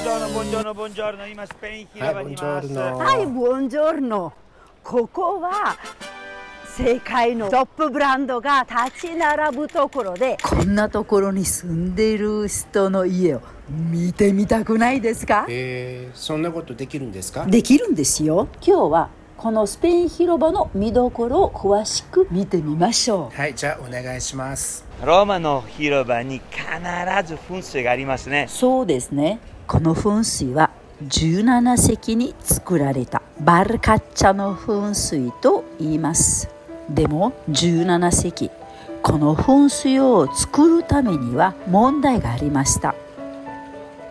ジョーノ、ボンジョーノ、ボンジョーノ。今スペイン広場にいます。はい、ボンジョルノ。ここは世界のトップブランドが立ち並ぶところで、こんなところに住んでいる人の家を見てみたくないですか？そんなことできるんですか？できるんですよ。今日はこのスペイン広場の見どころを詳しく見てみましょう。はい、じゃあお願いします。ローマの広場に必ず噴水がありますね。そうですね。この噴水は17世紀に作られたバルカッチャの噴水と言います。でも17世紀、この噴水を作るためには問題がありました。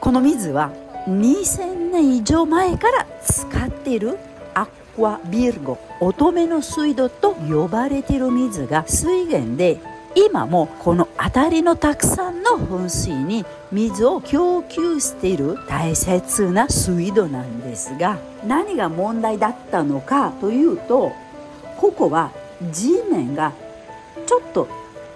この水は2000年以上前から使っているアックアビルゴ、乙女の水道と呼ばれている水が水源で、今もこの辺りのたくさんの噴水に水を供給している大切な水道なんですが、何が問題だったのかというと、ここは地面がちょっと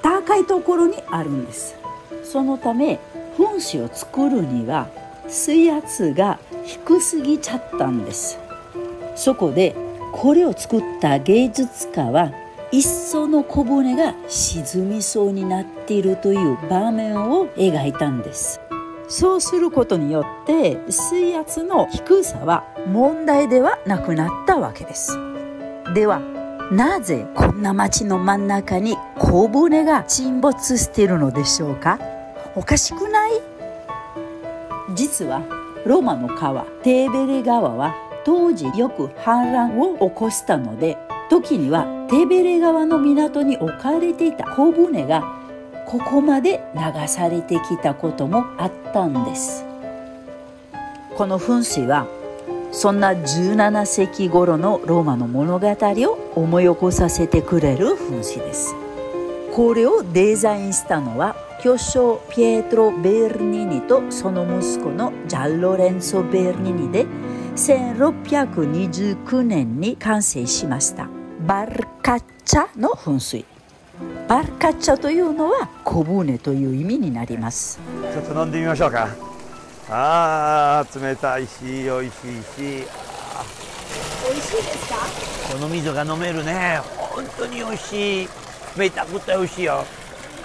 高いところにあるんです。そのため噴水を作るには水圧が低すぎちゃったんです。そこでこれを作った芸術家は、一層の小舟が沈みそうになっているという場面を描いたんです。そうすることによって水圧の低さは問題ではなくなったわけです。ではなぜこんな町の真ん中に小舟が沈没しているのでしょうか？おかしくない？実はローマの川テーベレ川は当時よく氾濫を起こしたので、時にはテーベレ川の港に置かれていた小舟がここまで流されてきたこともあったんです。この噴水はそんな17世紀頃のローマの物語を思い起こさせてくれる噴水です。これをデザインしたのは巨匠ピエトロ・ベルニーニとその息子のジャンロレンソ・ベルニーニで1629年に完成しました。バルカッチャの噴水。バルカッチャというのは小舟という意味になります。ちょっと飲んでみましょうか。冷たいし美味しいし。美味しいですか？この水が飲めるね。本当に美味しい。めちゃくちゃ美味しいよ。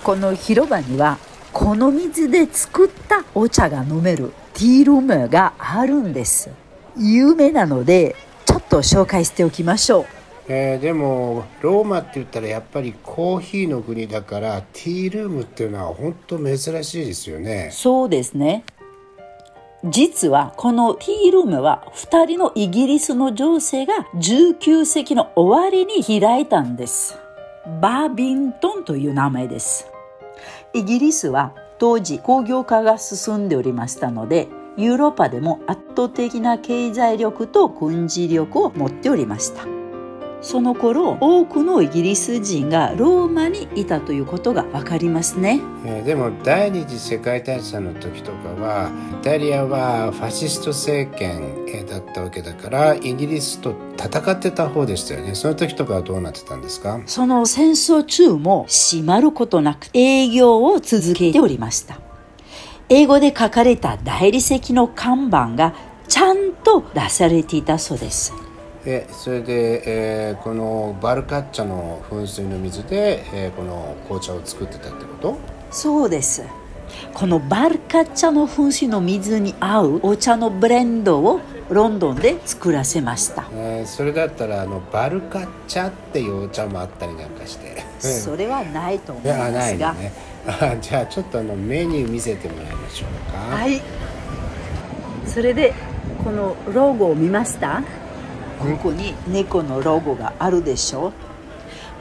この広場にはこの水で作ったお茶が飲めるティールームがあるんです。有名なのでちょっと紹介しておきましょう。でもローマって言ったらやっぱりコーヒーの国だから、ティールームっていうのは本当珍しいですよね。そうですね。実はこのティールームは2人のイギリスの女性が19世紀の終わりに開いたんです。バービントンという名前です。イギリスは当時工業化が進んでおりましたので、ヨーロッパでも圧倒的な経済力と軍事力を持っておりました。その頃多くのイギリス人がローマにいたということが分かりますね。でも第二次世界大戦の時とかはイタリアはファシスト政権だったわけだから、イギリスと戦ってた方でしたよね。その時とかはどうなってたんですか？その戦争中も閉まることなく営業を続けておりました。英語で書かれた大理石の看板がちゃんと出されていたそうです。それで、このバルカッチャの噴水の水で、この紅茶を作ってたってこと？そうです。このバルカッチャの噴水の水に合うお茶のブレンドをロンドンで作らせました。それだったらバルカッチャっていうお茶もあったりなんかして、それはないと思いますが。ないね。じゃあちょっとメニュー見せてもらいましょうか。はい。それでこのロゴを見ました？ここに猫のロゴがあるでしょ。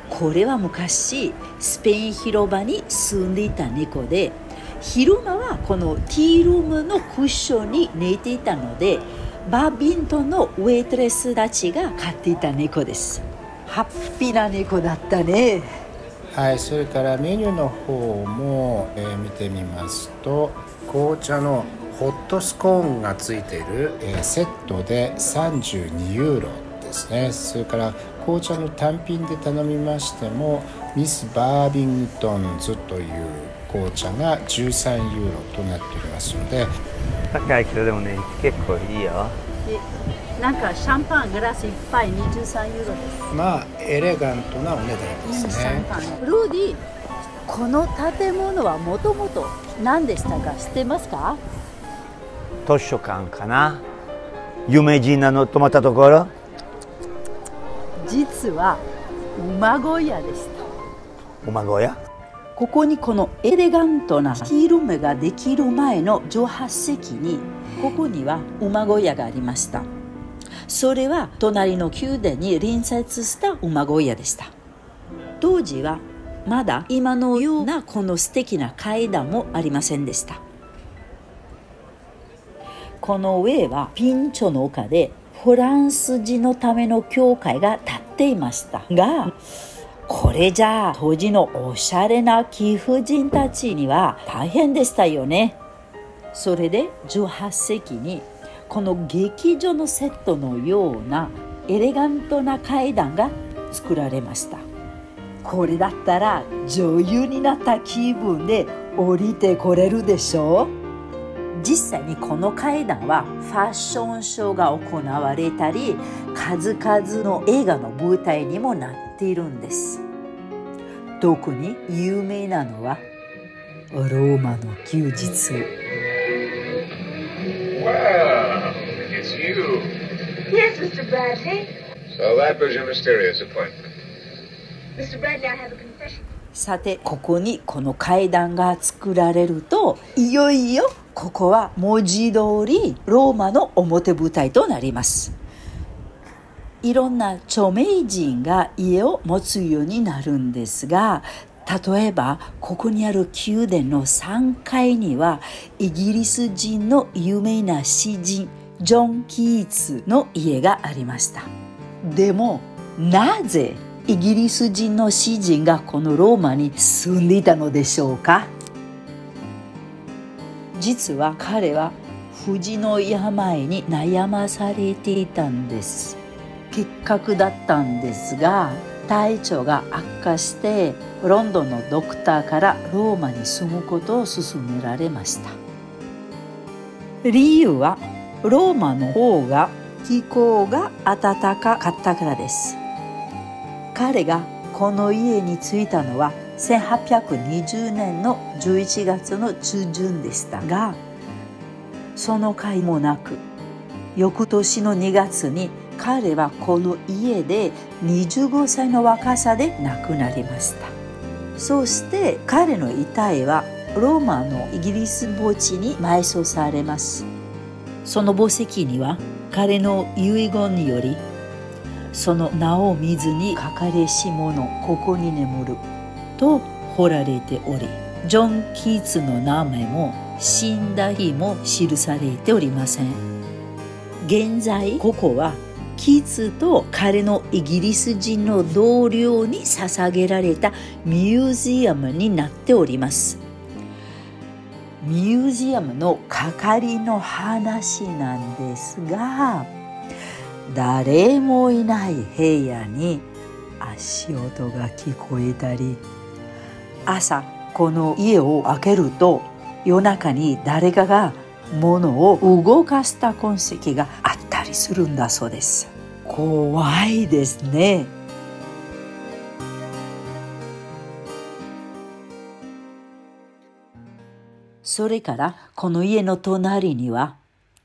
これは昔スペイン広場に住んでいた猫で、昼間はこのティールームのクッションに寝ていたので、バービントンのウェイトレスたちが飼っていた猫です。ハッピーな猫だったね。はい、それからメニューの方も、見てみますと、紅茶のホットスコーンがついている、セットで32ユーロですね。それから紅茶の単品で頼みましても、ミスバービントンズという紅茶が13ユーロとなっておりますので、高いけどでもね結構いいよ。なんかシャンパングラス1杯23ユーロです。まあエレガントなお値段ですね。ルーディ、この建物はもともと何でしたか知ってますか？図書館かな。有名人の泊まったところ。実は馬小屋でした。馬小屋。ここにこのエレガントな広めができる前の18世紀にここには馬小屋がありました。それは隣の宮殿に隣接した馬小屋でした。当時はまだ今のようなこの素敵な階段もありませんでした。この上はピンチョの丘でフランス人のための教会が建っていましたが、これじゃあ当時のおしゃれな貴婦人たちには大変でしたよね。それで18世紀にこの劇場のセットのようなエレガントな階段が作られました。これだったら女優になった気分で降りてこれるでしょう。実際にこの階段はファッションショーが行われたり数々の映画の舞台にもなっているんです。特に有名なのはローマの休日。Well, it's you. Yes, Mr. Bradley. So that was your mysterious appointment. Mr. Bradley, I have a confession. さてここにこの階段が作られるといよいよここは文字通りローマの表舞台となります。いろんな著名人が家を持つようになるんですが、例えばここにある宮殿の3階にはイギリス人の有名な詩人ジョン・キーツの家がありました。でもなぜイギリス人の詩人がこのローマに住んでいたのでしょうか？実は彼は不治の病に悩まされていたんです。結核だったんですが体調が悪化してロンドンのドクターからローマに住むことを勧められました。理由はローマの方が気候が暖かかったからです。彼がこの家に着いたのは1820年の11月の中旬でしたが、その甲斐もなく翌年の2月に彼はこの家で25歳の若さで亡くなりました。そして彼の遺体はローマのイギリス墓地に埋葬されます。その墓石には彼の遺言により、その名を見ずに書かれし者ここに眠ると彫られており、ジョン・キーツの名前も死んだ日も記されておりません。現在ここはキーツと彼のイギリス人の同僚に捧げられたミュージアムになっております。ミュージアムの係の話なんですが、誰もいない部屋に足音が聞こえたり、朝この家を開けると夜中に誰かが物を動かした痕跡があったりするんだそうです。怖いですね。それからこの家の隣には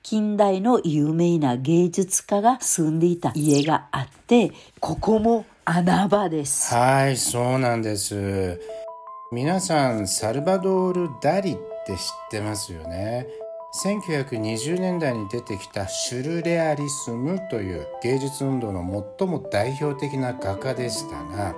近代の有名な芸術家が住んでいた家があって、ここも穴場です。はい、そうなんです。皆さんサルバドール・ダリって知ってますよね。1920年代に出てきたシュルレアリスムという芸術運動の最も代表的な画家でしたが、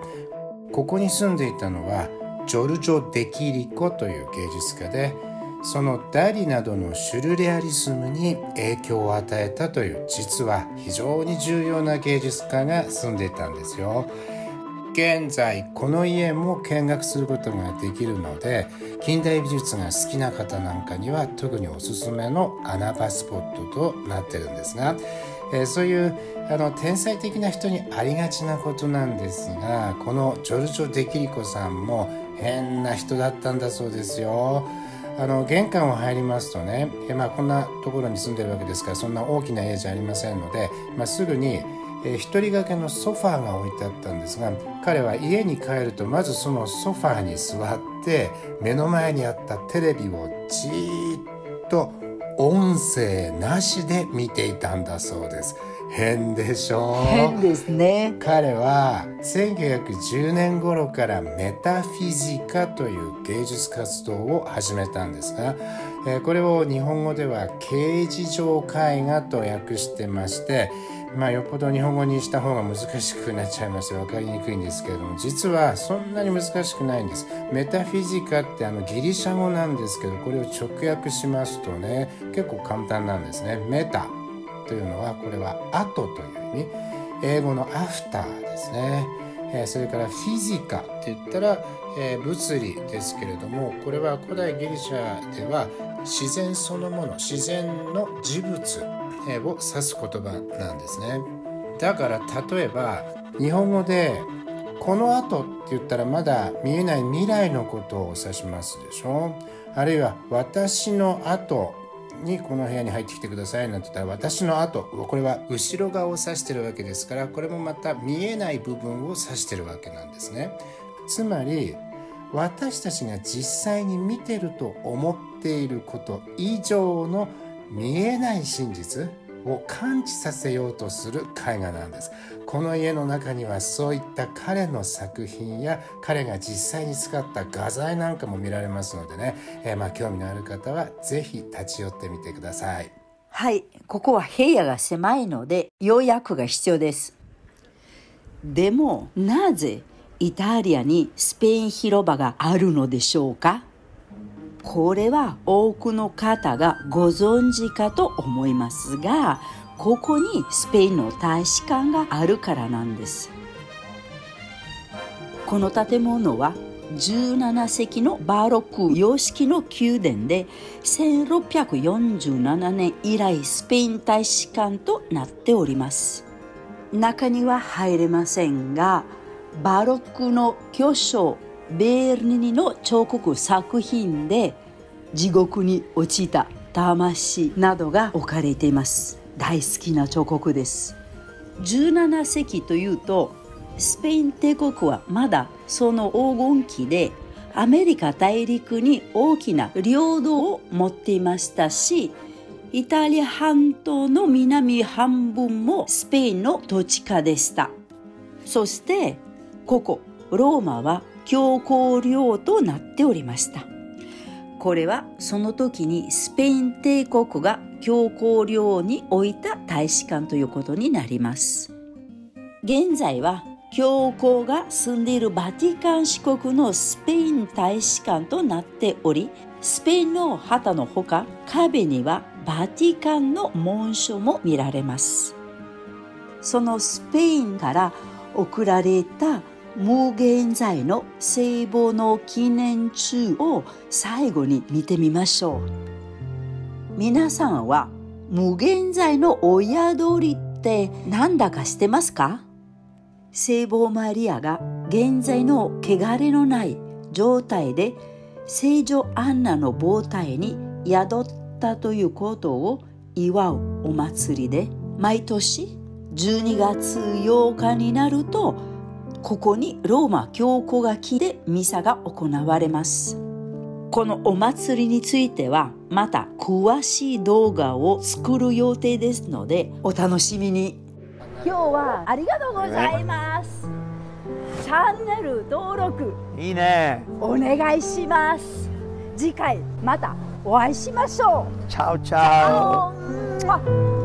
ここに住んでいたのはジョルジョ・デキリコという芸術家で、そのダリなどのシュルレアリスムに影響を与えたという、実は非常に重要な芸術家が住んでいたんですよ。現在この家も見学することができるので、近代美術が好きな方なんかには特におすすめの穴場スポットとなってるんですが、そういう天才的な人にありがちなことなんですが、このジョルジョ・デキリコさんも変な人だったんだそうですよ。玄関を入りますとね、こんなところに住んでるわけですから、そんな大きな家じゃありませんので、すぐに一人掛けのソファーが置いてあったんですが、彼は家に帰るとまずそのソファーに座って目の前にあったテレビをじーっと音声なしで見ていたんだそうです。変でしょう。変ですね。彼は1910年頃からメタフィジカという芸術活動を始めたんですが、これを日本語では形而上絵画と訳してまして、よっぽど日本語にした方が難しくなっちゃいますよ。分かりにくいんですけれども、実はそんなに難しくないんです。メタフィジカってギリシャ語なんですけど、これを直訳しますとね、結構簡単なんですね。メタというのは、これは後という意味、英語のアフターですね。それからフィジカって言ったら、物理ですけれども、これは古代ギリシャでは自然そのもの、自然の事物を指す言葉なんですね。だから例えば日本語でこの後って言ったらまだ見えない未来のことを指しますでしょ。あるいは私の後にこの部屋に入ってきてくださいなんて言ったら、私の後、これは後ろ側を指してるわけですから、これもまた見えない部分を指してるわけなんですね。つまり私たちが実際に見てると思っていること以上の見えない真実を感知させようとする絵画なんです。この家の中にはそういった彼の作品や彼が実際に使った画材なんかも見られますのでね、興味のある方はぜひ立ち寄ってみてください。はい、ここは部屋が狭いので予約が必要です。でもなぜイタリアにスペイン広場があるのでしょうか。これは多くの方がご存知かと思いますが、ここにスペインの大使館があるからなんです。この建物は17世紀のバロック様式の宮殿で、1647年以来スペイン大使館となっております。中には入れませんが、バロックの巨匠ベルニの彫刻作品で地獄に落ちた魂などが置かれています。大好きな彫刻です。17世紀というと、スペイン帝国はまだその黄金期で、アメリカ大陸に大きな領土を持っていましたし、イタリア半島の南半分もスペインの土地下でした。そしてここローマは教皇領となっておりました。これはその時にスペイン帝国が教皇領に置いた大使館ということになります。現在は教皇が住んでいるバティカン市国のスペイン大使館となっており、スペインの旗のほか壁にはバティカンの紋章も見られます。そのスペインから送られた無限罪の聖母の記念柱を最後に見てみましょう。皆さんは無限罪の親通りって何だか知ってますか？聖母マリアが現在の汚れのない状態で聖女アンナの母体に宿ったということを祝うお祭りで、毎年12月8日になるとここにローマ教皇が来てミサが行われます。このお祭りについてはまた詳しい動画を作る予定ですのでお楽しみに。今日はありがとうございます。チャンネル登録いいね。お願いします。次回またお会いしましょう。チャオチャオ。チャオ。